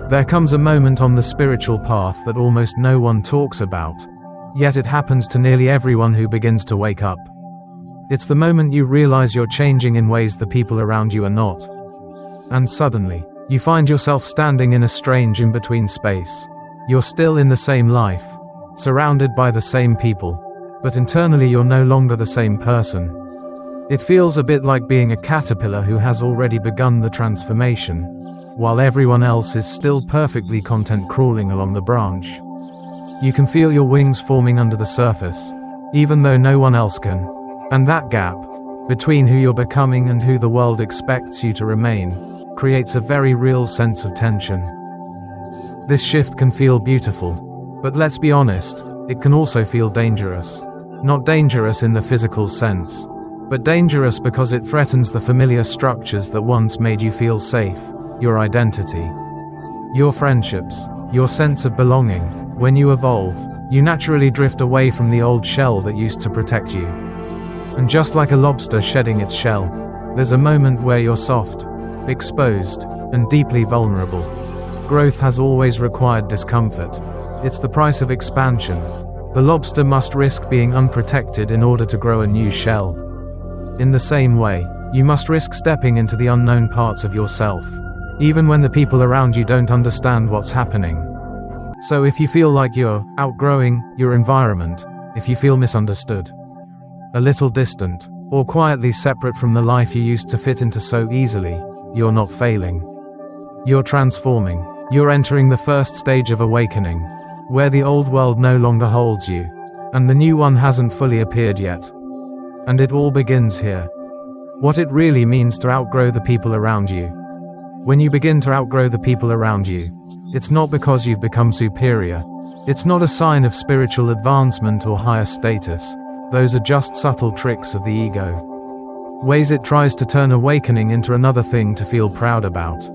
There comes a moment on the spiritual path that almost no one talks about, yet it happens to nearly everyone who begins to wake up. It's the moment you realize you're changing in ways the people around you are not. And suddenly, you find yourself standing in a strange in-between space. You're still in the same life, surrounded by the same people, but internally you're no longer the same person. It feels a bit like being a caterpillar who has already begun the transformation, while everyone else is still perfectly content crawling along the branch. You can feel your wings forming under the surface, even though no one else can. And that gap, between who you're becoming and who the world expects you to remain, creates a very real sense of tension. This shift can feel beautiful, but let's be honest, it can also feel dangerous. Not dangerous in the physical sense, but dangerous because it threatens the familiar structures that once made you feel safe, your identity, your friendships, your sense of belonging. When you evolve, you naturally drift away from the old shell that used to protect you. And just like a lobster shedding its shell, there's a moment where you're soft, exposed, and deeply vulnerable. Growth has always required discomfort. It's the price of expansion. The lobster must risk being unprotected in order to grow a new shell. In the same way, you must risk stepping into the unknown parts of yourself, even when the people around you don't understand what's happening. So if you feel like you're outgrowing your environment, if you feel misunderstood, a little distant, or quietly separate from the life you used to fit into so easily, you're not failing. You're transforming. You're entering the first stage of awakening, where the old world no longer holds you, and the new one hasn't fully appeared yet. And it all begins here. What it really means to outgrow the people around you. When you begin to outgrow the people around you, it's not because you've become superior. It's not a sign of spiritual advancement or higher status. Those are just subtle tricks of the ego. Ways it tries to turn awakening into another thing to feel proud about.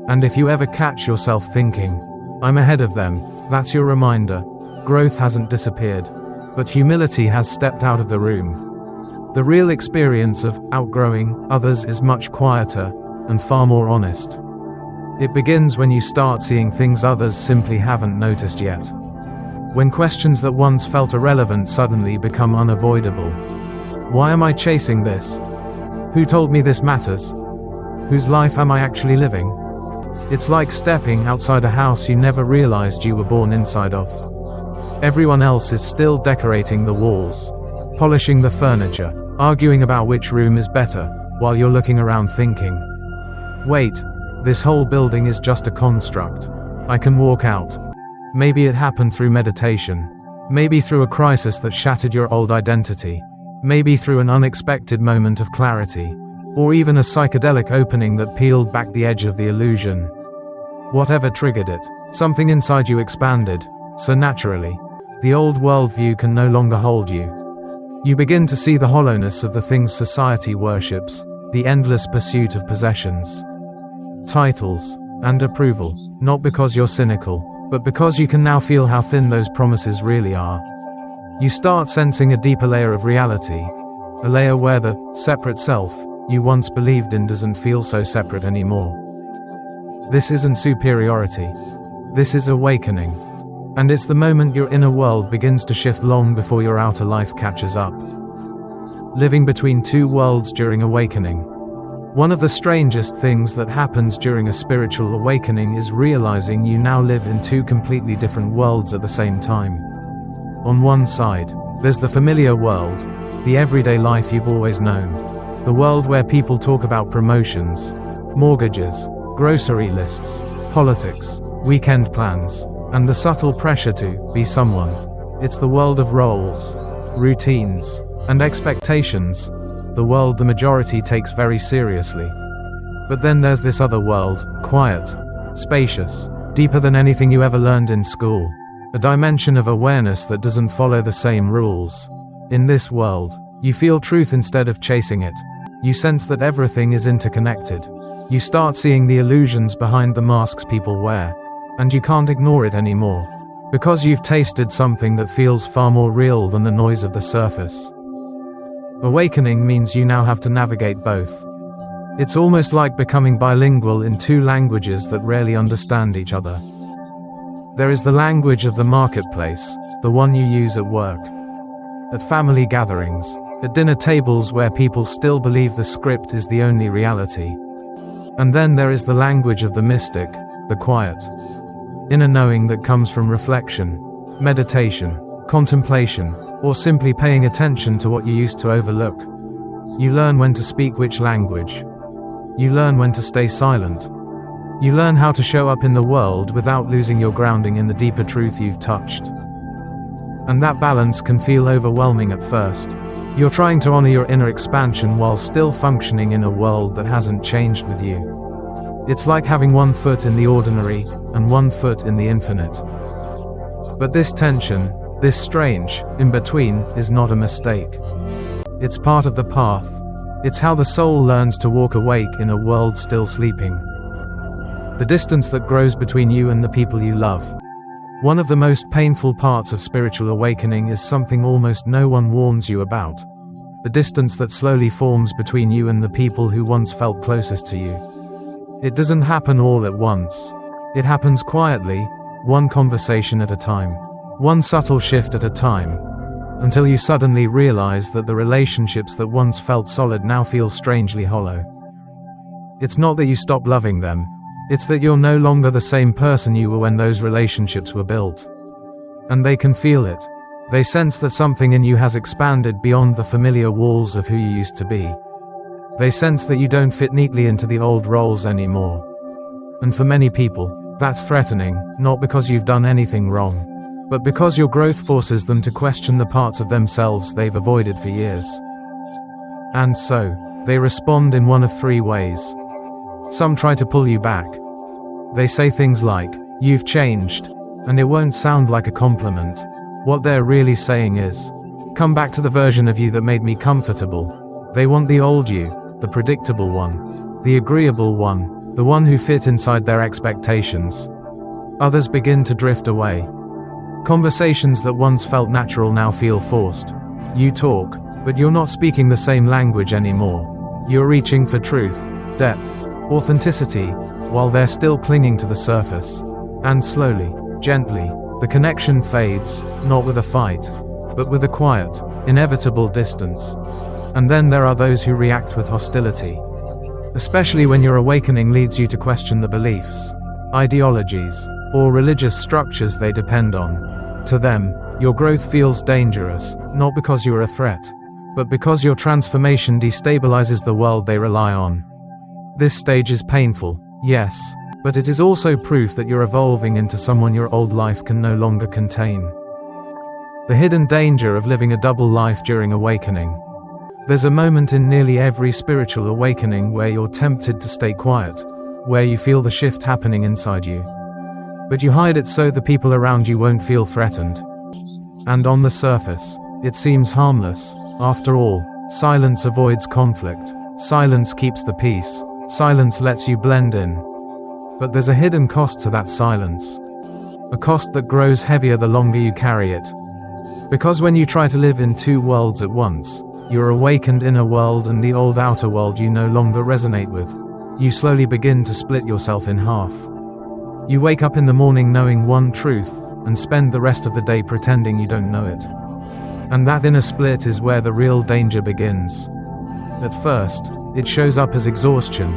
And if you ever catch yourself thinking, I'm ahead of them, that's your reminder. Growth hasn't disappeared, but humility has stepped out of the room. The real experience of outgrowing others is much quieter and far more honest. It begins when you start seeing things others simply haven't noticed yet. When questions that once felt irrelevant suddenly become unavoidable. Why am I chasing this? Who told me this matters? Whose life am I actually living? It's like stepping outside a house you never realized you were born inside of. Everyone else is still decorating the walls, polishing the furniture, arguing about which room is better, while you're looking around thinking, wait, this whole building is just a construct. I can walk out. Maybe it happened through meditation. Maybe through a crisis that shattered your old identity. Maybe through an unexpected moment of clarity. Or even a psychedelic opening that peeled back the edge of the illusion. Whatever triggered it, something inside you expanded, so naturally, the old worldview can no longer hold you. You begin to see the hollowness of the things society worships, the endless pursuit of possessions, titles, and approval, not because you're cynical, but because you can now feel how thin those promises really are. You start sensing a deeper layer of reality, a layer where the separate self you once believed in doesn't feel so separate anymore. This isn't superiority. This is awakening. And it's the moment your inner world begins to shift long before your outer life catches up. Living between two worlds during awakening. One of the strangest things that happens during a spiritual awakening is realizing you now live in two completely different worlds at the same time. On one side, there's the familiar world, the everyday life you've always known. The world where people talk about promotions, mortgages, grocery lists, politics, weekend plans, and the subtle pressure to be someone. It's the world of roles, routines, and expectations. The world the majority takes very seriously. But then there's this other world, quiet, spacious, deeper than anything you ever learned in school. A dimension of awareness that doesn't follow the same rules. In this world, you feel truth instead of chasing it. You sense that everything is interconnected. You start seeing the illusions behind the masks people wear. And you can't ignore it anymore. Because you've tasted something that feels far more real than the noise of the surface. Awakening means you now have to navigate both. It's almost like becoming bilingual in two languages that rarely understand each other. There is the language of the marketplace, the one you use at work, at family gatherings, at dinner tables where people still believe the script is the only reality. And then there is the language of the mystic, the quiet, inner knowing that comes from reflection, meditation, contemplation, or simply paying attention to what you used to overlook. You learn when to speak which language. You learn when to stay silent. You learn how to show up in the world without losing your grounding in the deeper truth you've touched. And that balance can feel overwhelming at first. You're trying to honor your inner expansion while still functioning in a world that hasn't changed with you. It's like having one foot in the ordinary and one foot in the infinite. But this tension, this strange in-between, is not a mistake. It's part of the path. It's how the soul learns to walk awake in a world still sleeping. The distance that grows between you and the people you love. One of the most painful parts of spiritual awakening is something almost no one warns you about. The distance that slowly forms between you and the people who once felt closest to you. It doesn't happen all at once. It happens quietly, one conversation at a time, one subtle shift at a time, until you suddenly realize that the relationships that once felt solid now feel strangely hollow. It's not that you stop loving them, it's that you're no longer the same person you were when those relationships were built. And they can feel it. They sense that something in you has expanded beyond the familiar walls of who you used to be. They sense that you don't fit neatly into the old roles anymore. And for many people, that's threatening, not because you've done anything wrong, but because your growth forces them to question the parts of themselves they've avoided for years. And so, they respond in one of three ways. Some try to pull you back. They say things like, "You've changed," and it won't sound like a compliment. What they're really saying is, "Come back to the version of you that made me comfortable." They want the old you, the predictable one, the agreeable one, the one who fit inside their expectations. Others begin to drift away. Conversations that once felt natural now feel forced. You talk, but you're not speaking the same language anymore. You're reaching for truth, depth, authenticity, while they're still clinging to the surface. And slowly, gently, the connection fades, not with a fight, but with a quiet, inevitable distance. And then there are those who react with hostility. Especially when your awakening leads you to question the beliefs, ideologies, or religious structures they depend on. To them, your growth feels dangerous, not because you're a threat, but because your transformation destabilizes the world they rely on. This stage is painful, yes, but it is also proof that you're evolving into someone your old life can no longer contain. The hidden danger of living a double life during awakening. There's a moment in nearly every spiritual awakening where you're tempted to stay quiet, where you feel the shift happening inside you. But you hide it so the people around you won't feel threatened. And on the surface, it seems harmless. After all, silence avoids conflict. Silence keeps the peace. Silence lets you blend in. But there's a hidden cost to that silence. A cost that grows heavier the longer you carry it. Because when you try to live in two worlds at once, your awakened inner world and the old outer world you no longer resonate with, you slowly begin to split yourself in half. You wake up in the morning knowing one truth, and spend the rest of the day pretending you don't know it. And that inner split is where the real danger begins. At first, it shows up as exhaustion.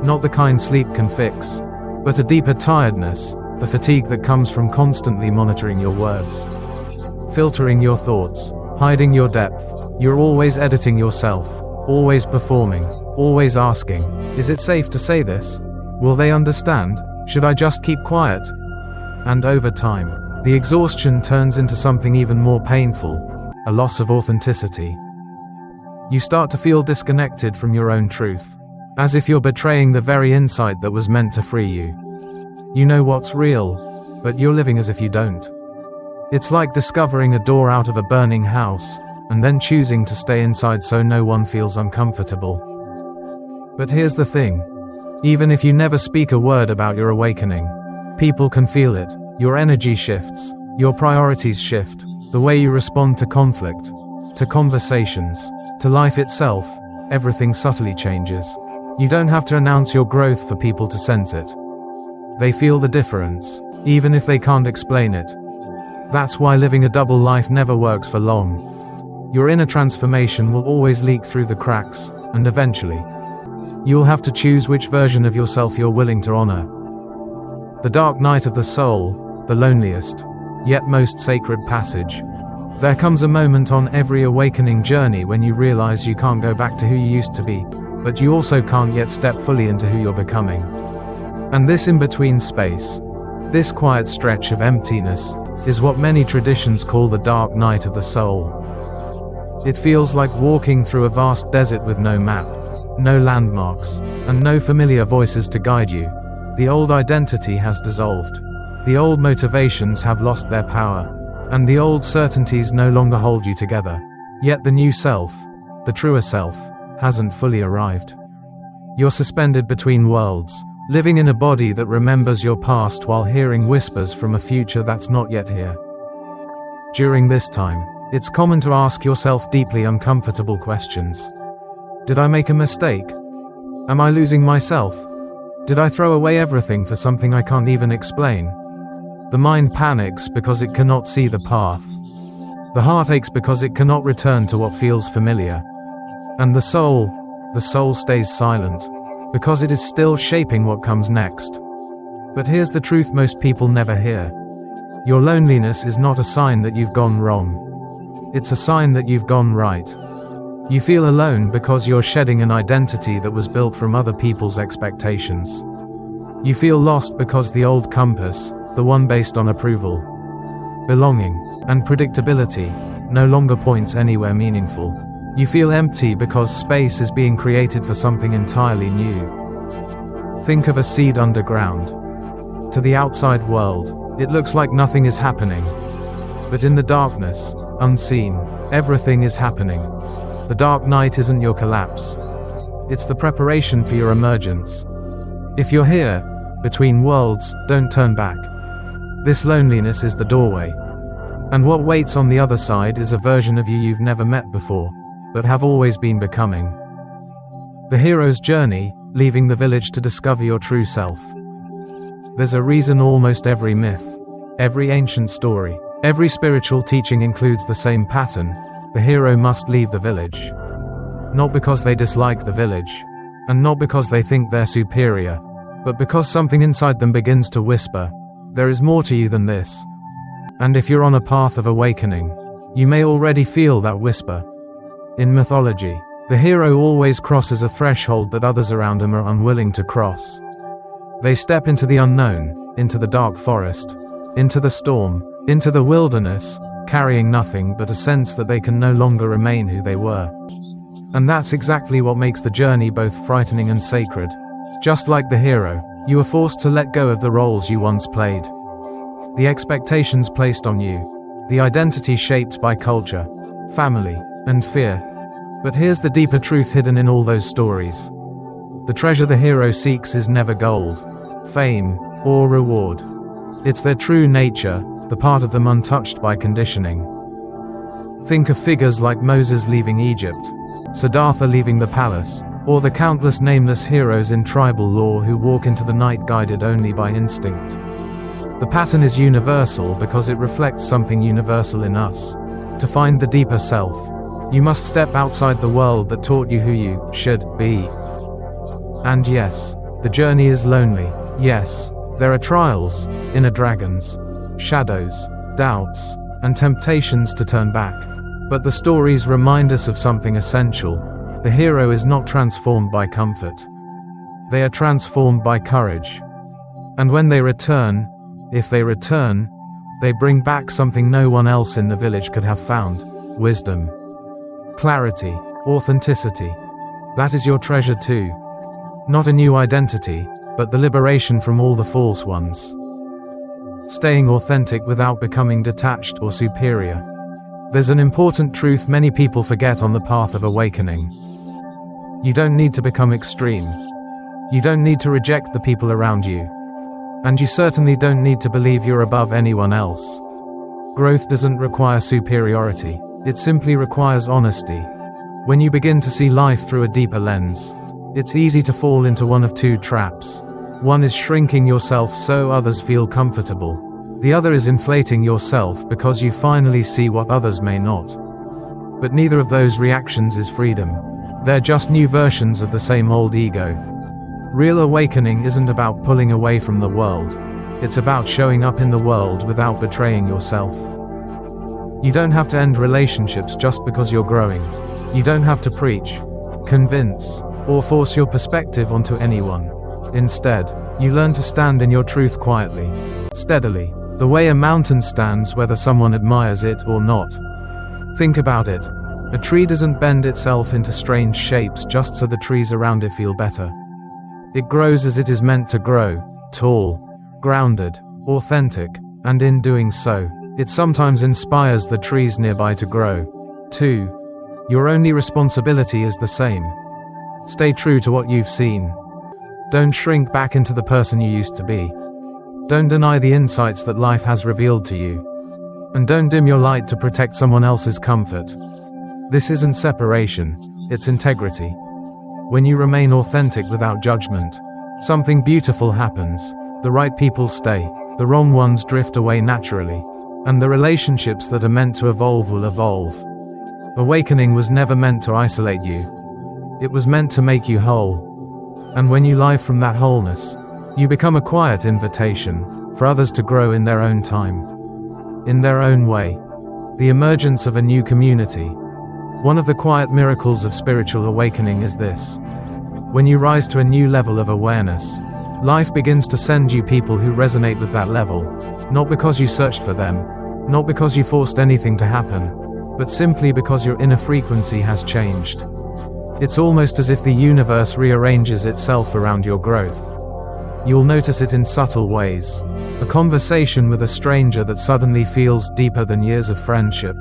Not the kind sleep can fix, but a deeper tiredness, the fatigue that comes from constantly monitoring your words, filtering your thoughts, hiding your depth. You're always editing yourself, always performing, always asking, "Is it safe to say this? Will they understand? Should I just keep quiet?" And over time, the exhaustion turns into something even more painful, a loss of authenticity. You start to feel disconnected from your own truth, as if you're betraying the very insight that was meant to free you. You know what's real, but you're living as if you don't. It's like discovering a door out of a burning house, and then choosing to stay inside so no one feels uncomfortable. But here's the thing. Even if you never speak a word about your awakening, people can feel it. Your energy shifts, your priorities shift, the way you respond to conflict, to conversations, to life itself, everything subtly changes. You don't have to announce your growth for people to sense it. They feel the difference, even if they can't explain it. That's why living a double life never works for long. Your inner transformation will always leak through the cracks, and eventually, you'll have to choose which version of yourself you're willing to honor. The dark night of the soul, the loneliest, yet most sacred passage. There comes a moment on every awakening journey when you realize you can't go back to who you used to be, but you also can't yet step fully into who you're becoming. And this in-between space, this quiet stretch of emptiness, is what many traditions call the dark night of the soul. It feels like walking through a vast desert with no map, no landmarks, and no familiar voices to guide you. The old identity has dissolved. The old motivations have lost their power. And the old certainties no longer hold you together. Yet the new self, the truer self, hasn't fully arrived. You're suspended between worlds, living in a body that remembers your past while hearing whispers from a future that's not yet here. During this time, it's common to ask yourself deeply uncomfortable questions. Did I make a mistake? Am I losing myself? Did I throw away everything for something I can't even explain? The mind panics because it cannot see the path. The heart aches because it cannot return to what feels familiar. And the soul stays silent, because it is still shaping what comes next. But here's the truth most people never hear. Your loneliness is not a sign that you've gone wrong. It's a sign that you've gone right. You feel alone because you're shedding an identity that was built from other people's expectations. You feel lost because the old compass, the one based on approval, belonging, and predictability, no longer points anywhere meaningful. You feel empty because space is being created for something entirely new. Think of a seed underground. To the outside world, it looks like nothing is happening. But in the darkness, unseen, everything is happening. The dark night isn't your collapse. It's the preparation for your emergence. If you're here, between worlds, don't turn back. This loneliness is the doorway. And what waits on the other side is a version of you you've never met before, but have always been becoming. The hero's journey, leaving the village to discover your true self. There's a reason almost every myth, every ancient story, every spiritual teaching includes the same pattern. The hero must leave the village. Not because they dislike the village, and not because they think they're superior, but because something inside them begins to whisper, there is more to you than this. And if you're on a path of awakening, you may already feel that whisper. In mythology, the hero always crosses a threshold that others around him are unwilling to cross. They step into the unknown, into the dark forest, into the storm, into the wilderness, carrying nothing but a sense that they can no longer remain who they were. And that's exactly what makes the journey both frightening and sacred. Just like the hero, you are forced to let go of the roles you once played. The expectations placed on you. The identity shaped by culture, family, and fear. But here's the deeper truth hidden in all those stories. The treasure the hero seeks is never gold, fame, or reward. It's their true nature, the part of them untouched by conditioning. Think of figures like Moses leaving Egypt, Siddhartha leaving the palace, or the countless nameless heroes in tribal lore who walk into the night guided only by instinct. The pattern is universal because it reflects something universal in us. To find the deeper self, you must step outside the world that taught you who you should be. And yes, the journey is lonely. Yes, there are trials, inner dragons, shadows, doubts, and temptations to turn back. But the stories remind us of something essential. The hero is not transformed by comfort. They are transformed by courage. And when they return, if they return, they bring back something no one else in the village could have found: wisdom, clarity, authenticity. That is your treasure too. Not a new identity, but the liberation from all the false ones. Staying authentic without becoming detached or superior. There's an important truth many people forget on the path of awakening. You don't need to become extreme. You don't need to reject the people around you. And you certainly don't need to believe you're above anyone else. Growth doesn't require superiority. It simply requires honesty. When you begin to see life through a deeper lens, It's easy to fall into one of two traps. One is shrinking yourself so others feel comfortable. The other is inflating yourself because you finally see what others may not. But neither of those reactions is freedom. They're just new versions of the same old ego. Real awakening isn't about pulling away from the world. It's about showing up in the world without betraying yourself. You don't have to end relationships just because you're growing. You don't have to preach, convince, or force your perspective onto anyone. Instead, you learn to stand in your truth quietly, steadily, the way a mountain stands whether someone admires it or not. Think about it. A tree doesn't bend itself into strange shapes just so the trees around it feel better. It grows as it is meant to grow, tall, grounded, authentic, and in doing so, it sometimes inspires the trees nearby to grow, too. Your only responsibility is the same. Stay true to what you've seen. Don't shrink back into the person you used to be. Don't deny the insights that life has revealed to you. And don't dim your light to protect someone else's comfort. This isn't separation, it's integrity. When you remain authentic without judgment, something beautiful happens. The right people stay, the wrong ones drift away naturally, and the relationships that are meant to evolve will evolve. Awakening was never meant to isolate you. It was meant to make you whole. And when you live from that wholeness, you become a quiet invitation for others to grow in their own time, in their own way. The emergence of a new community. One of the quiet miracles of spiritual awakening is this. When you rise to a new level of awareness, life begins to send you people who resonate with that level, not because you searched for them, not because you forced anything to happen, but simply because your inner frequency has changed. It's almost as if the universe rearranges itself around your growth. You'll notice it in subtle ways. A conversation with a stranger that suddenly feels deeper than years of friendship.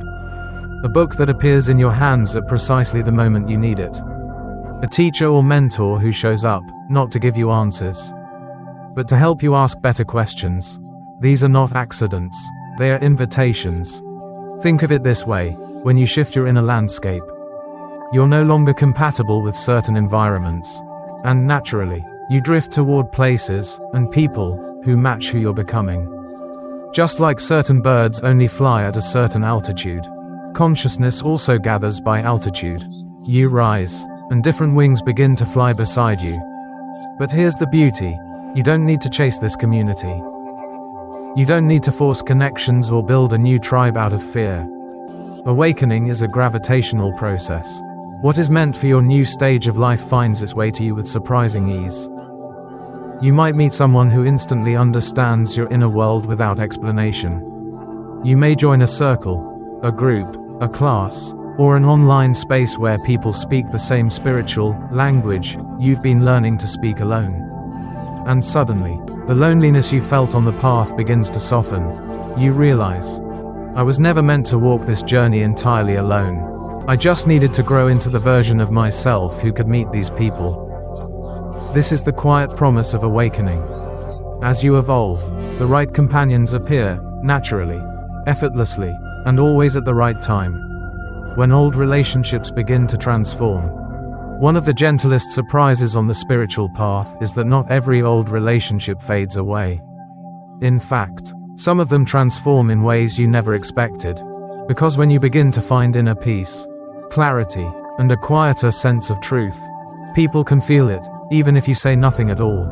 A book that appears in your hands at precisely the moment you need it. A teacher or mentor who shows up, not to give you answers, but to help you ask better questions. These are not accidents, they are invitations. Think of it this way, when you shift your inner landscape, you're no longer compatible with certain environments, and naturally, you drift toward places and people who match who you're becoming. Just like certain birds only fly at a certain altitude, consciousness also gathers by altitude. You rise, and different wings begin to fly beside you. But here's the beauty. You don't need to chase this community. You don't need to force connections or build a new tribe out of fear. Awakening is a gravitational process. What is meant for your new stage of life finds its way to you with surprising ease. You might meet someone who instantly understands your inner world without explanation. You may join a circle, a group, a class, or an online space where people speak the same spiritual language you've been learning to speak alone. And suddenly, the loneliness you felt on the path begins to soften. You realize, I was never meant to walk this journey entirely alone. I just needed to grow into the version of myself who could meet these people. This is the quiet promise of awakening. As you evolve, the right companions appear, naturally, effortlessly, and always at the right time. When old relationships begin to transform, one of the gentlest surprises on the spiritual path is that not every old relationship fades away. In fact, some of them transform in ways you never expected. Because when you begin to find inner peace, clarity, and a quieter sense of truth, people can feel it, even if you say nothing at all.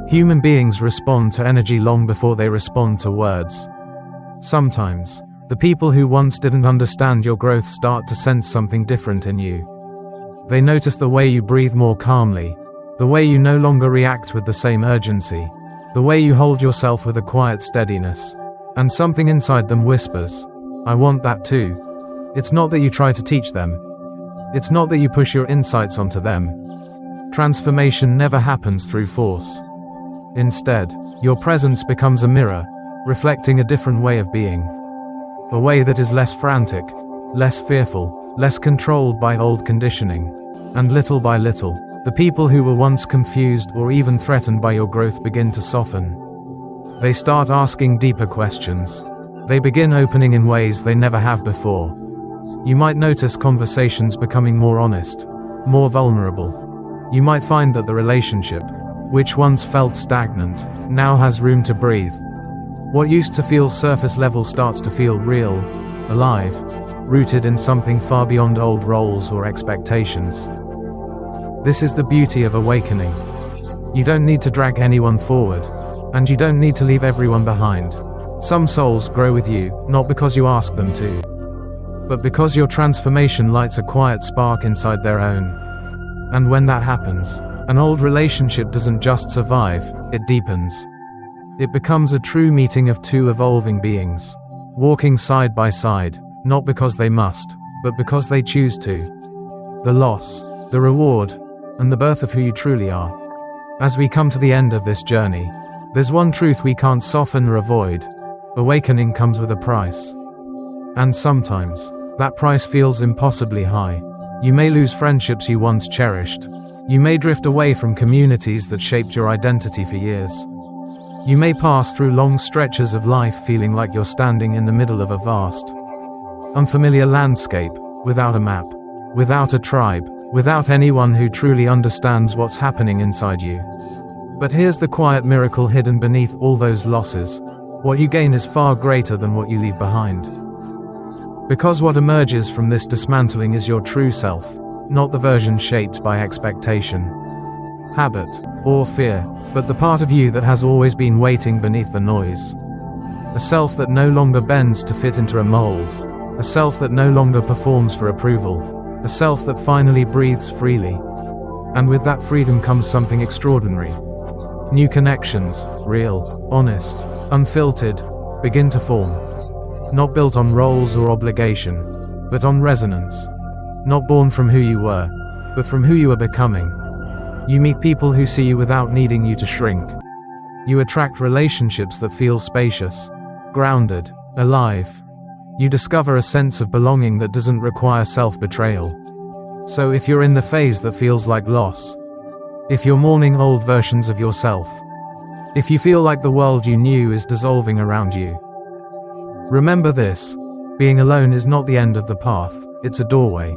Human beings respond to energy long before they respond to words. Sometimes, the people who once didn't understand your growth start to sense something different in you. They notice the way you breathe more calmly, the way you no longer react with the same urgency, the way you hold yourself with a quiet steadiness, and something inside them whispers, I want that too. It's not that you try to teach them. It's not that you push your insights onto them. Transformation never happens through force. Instead, your presence becomes a mirror, reflecting a different way of being. A way that is less frantic, less fearful, less controlled by old conditioning. And little by little, the people who were once confused or even threatened by your growth begin to soften. They start asking deeper questions. They begin opening in ways they never have before. You might notice conversations becoming more honest, more vulnerable. You might find that the relationship, which once felt stagnant, now has room to breathe. What used to feel surface level starts to feel real, alive, rooted in something far beyond old roles or expectations. This is the beauty of awakening. You don't need to drag anyone forward, and you don't need to leave everyone behind. Some souls grow with you, not because you ask them to, but because your transformation lights a quiet spark inside their own. And when that happens, an old relationship doesn't just survive, it deepens. It becomes a true meeting of two evolving beings, walking side by side, not because they must, but because they choose to. The loss, the reward, and the birth of who you truly are. As we come to the end of this journey, there's one truth we can't soften or avoid. Awakening comes with a price. And sometimes, that price feels impossibly high. You may lose friendships you once cherished. You may drift away from communities that shaped your identity for years. You may pass through long stretches of life feeling like you're standing in the middle of a vast, unfamiliar landscape, without a map, without a tribe, without anyone who truly understands what's happening inside you. But here's the quiet miracle hidden beneath all those losses. What you gain is far greater than what you leave behind. Because what emerges from this dismantling is your true self, not the version shaped by expectation, habit, or fear, but the part of you that has always been waiting beneath the noise. A self that no longer bends to fit into a mold. A self that no longer performs for approval. A self that finally breathes freely. And with that freedom comes something extraordinary. New connections, real, honest, unfiltered, begin to form. Not built on roles or obligation, but on resonance. Not born from who you were, but from who you are becoming. You meet people who see you without needing you to shrink. You attract relationships that feel spacious, grounded, alive. You discover a sense of belonging that doesn't require self-betrayal. So if you're in the phase that feels like loss, if you're mourning old versions of yourself, if you feel like the world you knew is dissolving around you, remember this: being alone is not the end of the path, it's a doorway.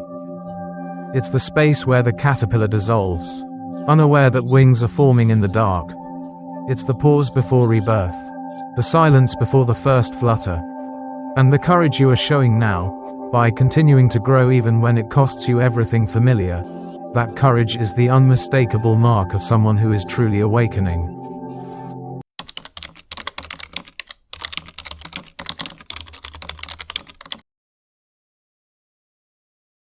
It's the space where the caterpillar dissolves, unaware that wings are forming in the dark. It's the pause before rebirth, the silence before the first flutter. And the courage you are showing now, by continuing to grow even when it costs you everything familiar, that courage is the unmistakable mark of someone who is truly awakening.